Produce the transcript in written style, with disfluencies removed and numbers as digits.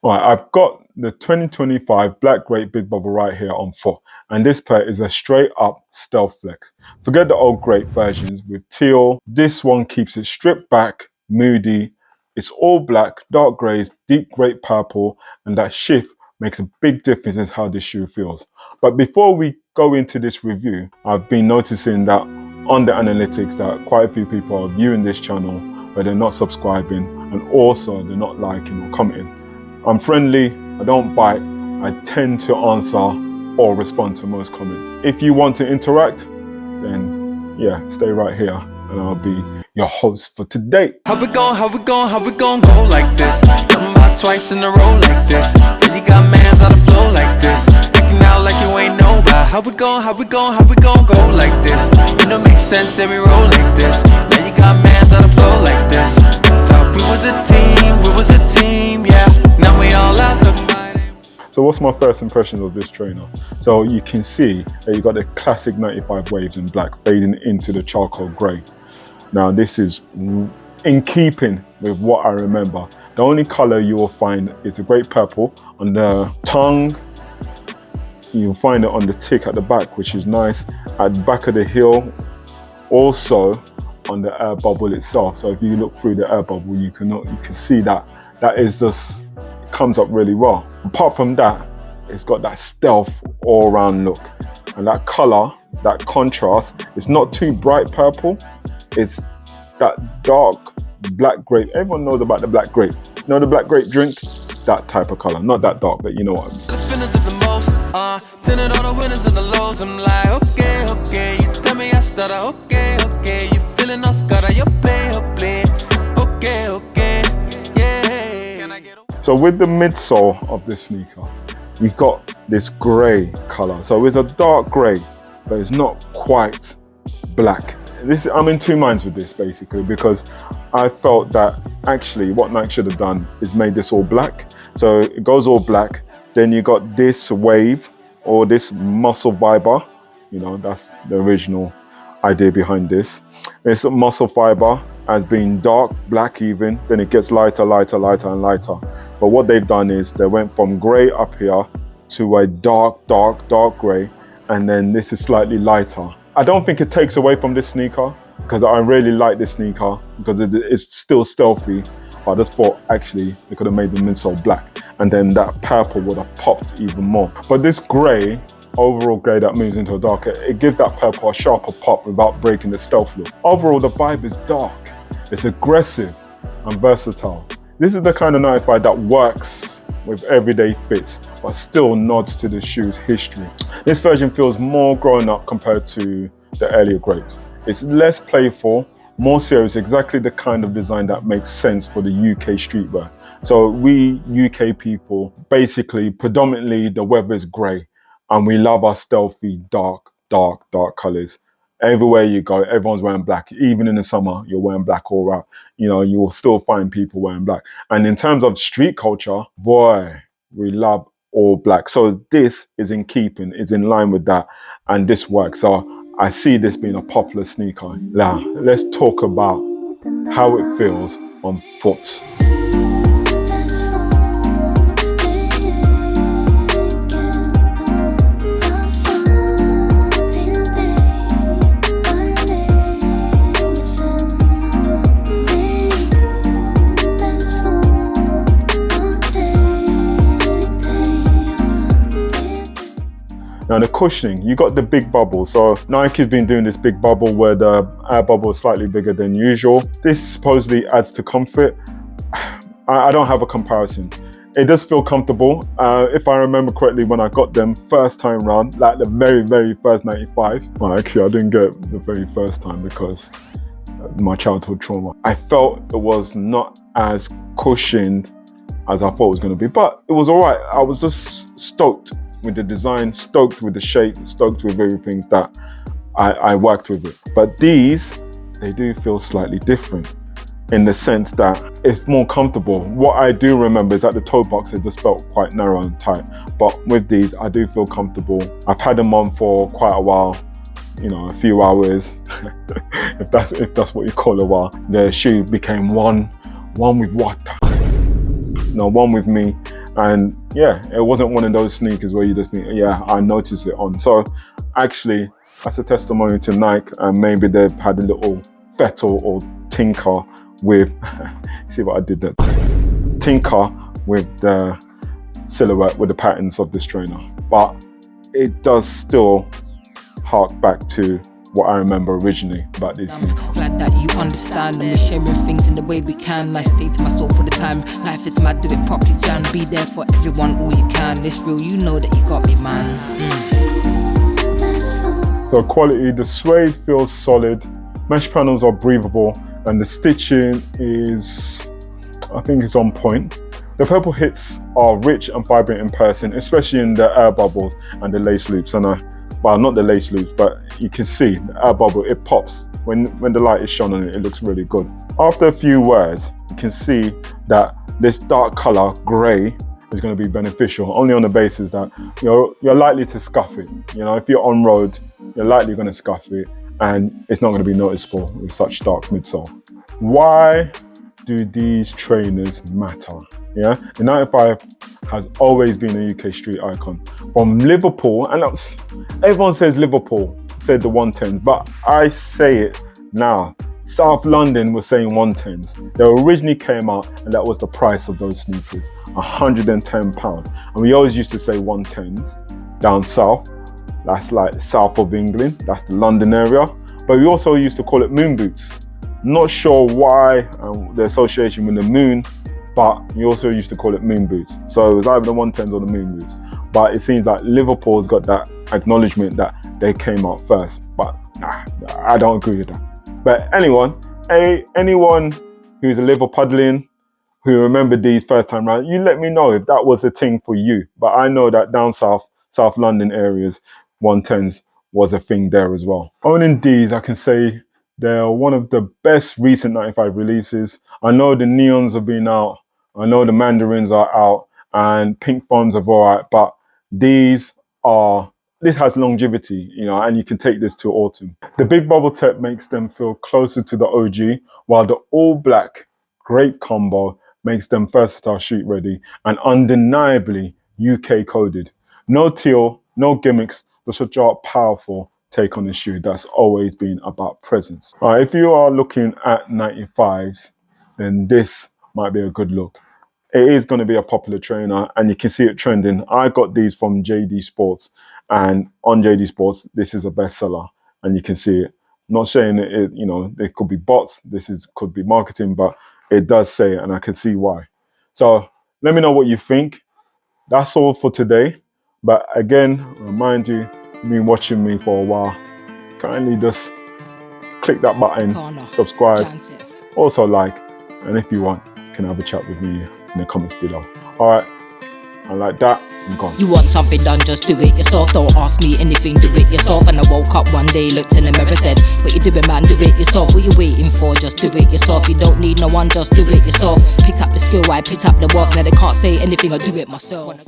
All right, I've got the 2025 Black Grape Big Bubble right here on foot, and this pair is a straight up stealth flex. Forget the old Grape versions with teal. This one keeps it stripped back, moody. It's all black, dark greys, deep grape purple, and that shift makes a big difference in how this shoe feels. But before we go into this review, I've been noticing that on the analytics that quite a few people are viewing this channel, but they're not subscribing, and also they're not liking or commenting. I'm friendly, I don't bite, I tend to answer or respond to most comments. If you want to interact, then yeah, stay right here and I'll be your host for today. How we gon' go like this? Come about twice in a row like this. And you got mans out of flow like this. Acting out like you ain't know about how we gon' go like this. You know makes sense that we roll like this. Now you got mans out of flow like this. Thought we was a team, yeah. Now we all out talking about it. So what's my first impression of this trainer? So you can see that you got the classic 95 waves in black fading into the charcoal grey. Now this is in keeping with what I remember. The only color you will find is a great purple on the tongue. You'll find it on the tick at the back, which is nice. At the back of the heel, also on the air bubble itself. So if you look through the air bubble, you can see that is just, it comes up really well. Apart from that, it's got that stealth all around look. And that color, that contrast, it's not too bright purple. It's that dark black grape. Everyone knows about the black grape. You know the black grape drink? That type of color. Not that dark, but you know what I mean. The most, telling all the winners and the lows. I'm like, okay, you tell me I stutter, okay, you feeling us, gotta you play, okay, yeah. Can I get a So with the midsole of this sneaker, you've got this grey color. So it's a dark grey, but it's not quite black. I'm in two minds with this basically, because I felt that actually what Nike should have done is made this all black. So it goes all black. Then you got this wave or this muscle fiber. You know, that's the original idea behind this. It's a muscle fiber as being dark, black even. Then it gets lighter and lighter. But what they've done is they went from grey up here to a dark grey. And then this is slightly lighter. I don't think it takes away from this sneaker, because I really like this sneaker because it's still stealthy. I just thought actually they could have made the midsole black, and then that purple would have popped even more. But this grey, overall grey that moves into a darker, it gives that purple a sharper pop without breaking the stealth look. Overall, the vibe is dark, it's aggressive and versatile. This is the kind of 95 that works with everyday fits, but still nods to the shoe's history. This version feels more grown up compared to the earlier grapes. It's less playful, more serious, exactly the kind of design that makes sense for the UK streetwear. So we UK people, basically, predominantly the weather is grey, and we love our stealthy, dark colors. Everywhere you go, everyone's wearing black. Even in the summer, you're wearing black all right. You know, you will still find people wearing black. And in terms of street culture, boy, we love all black. So this is in keeping, is in line with that, and this works. So I see this being a popular sneaker. Now, let's talk about how it feels on foot. Now the cushioning, you got the big bubble. So Nike's been doing this big bubble where the air bubble is slightly bigger than usual. This supposedly adds to comfort. I don't have a comparison. It does feel comfortable. If I remember correctly, when I got them first time round, like the very first 95s. Well, actually I didn't get it the very first time because my childhood trauma. I felt it was not as cushioned as I thought it was going to be, but it was all right. I was just stoked with the design, stoked with the shape, stoked with everything that I worked with it. But these, they do feel slightly different in the sense that it's more comfortable. What I do remember is that the toe box, it just felt quite narrow and tight. But with these, I do feel comfortable. I've had them on for quite a while, you know, a few hours, if that's what you call a while. The shoe became one with water. No, one with me. And yeah, it wasn't one of those sneakers where you just think, yeah, I noticed it on. So actually, that's a testimony to Nike, and maybe they've had a little fettle or tinker with, see what I did there? Tinker with the silhouette, with the patterns of this trainer. But it does still hark back to what I remember originally about this sneaker. Glad that you understand, and we're sharing things in the way we can. I say to myself all the time, life is mad, do it properly, Jan. Be there for everyone all you can. It's real, you know that you got me, man. So quality, the suede feels solid, mesh panels are breathable, and the stitching is, I think it's on point. The purple hits are rich and vibrant in person, especially in the air bubbles and the lace loops. And well, not the lace loops, but you can see the air bubble, it pops. When the light is shone on it, it looks really good. After a few wears, you can see that this dark color, gray, is going to be beneficial, only on the basis that you're likely to scuff it. You know, if you're on road, you're likely going to scuff it, and it's not going to be noticeable with such dark midsole. Why do these trainers matter? Yeah, the 95 has always been a UK street icon. From Liverpool, and everyone says Liverpool said the 110s, but I say it now. South London was saying 110s. They originally came out, and that was the price of those sneakers, £110. And we always used to say 110s down south. That's like south of England, that's the London area. But we also used to call it moon boots. Not sure why the association with the moon, but we also used to call it moon boots. So it was either the 110s or the moon boots. But it seems like Liverpool's got that acknowledgement that they came out first. But nah, I don't agree with that. But anyone who's a Liverpudlian, who remembered these first time round, you let me know if that was a thing for you. But I know that down south, South London areas, 110s was a thing there as well. Owning these, I can say they're one of the best recent 95 releases. I know the neons have been out, I know the mandarins are out, and pink foams are alright, but this has longevity, you know, and you can take this to autumn. The big bubble tech makes them feel closer to the OG, while the all black Grape combo makes them versatile street ready and undeniably UK coded. No teal, no gimmicks, but such a powerful take on the shoe that's always been about presence. All right, if you are looking at 95s, then this might be a good look. It is going to be a popular trainer, and you can see it trending. I got these from JD Sports, and on JD Sports, this is a bestseller, and you can see it. Not saying it, you know, it could be bots, could be marketing, but it does say it, and I can see why. So let me know what you think. That's all for today. But again, remind you, you've been watching me for a while, kindly just click that button, subscribe, also like, and if you want, you can have a chat with me in the comments below. All right, and like that, I'm gone. You want something done, just do it yourself. Don't ask me anything, do it yourself. And I woke up one day, looked in the mirror, said, what you doing, man, do it yourself. What you waiting for, just do it yourself. You don't need no one, just do it yourself. Picked up the skill, I picked up the wealth. Now they can't say anything, I do it myself.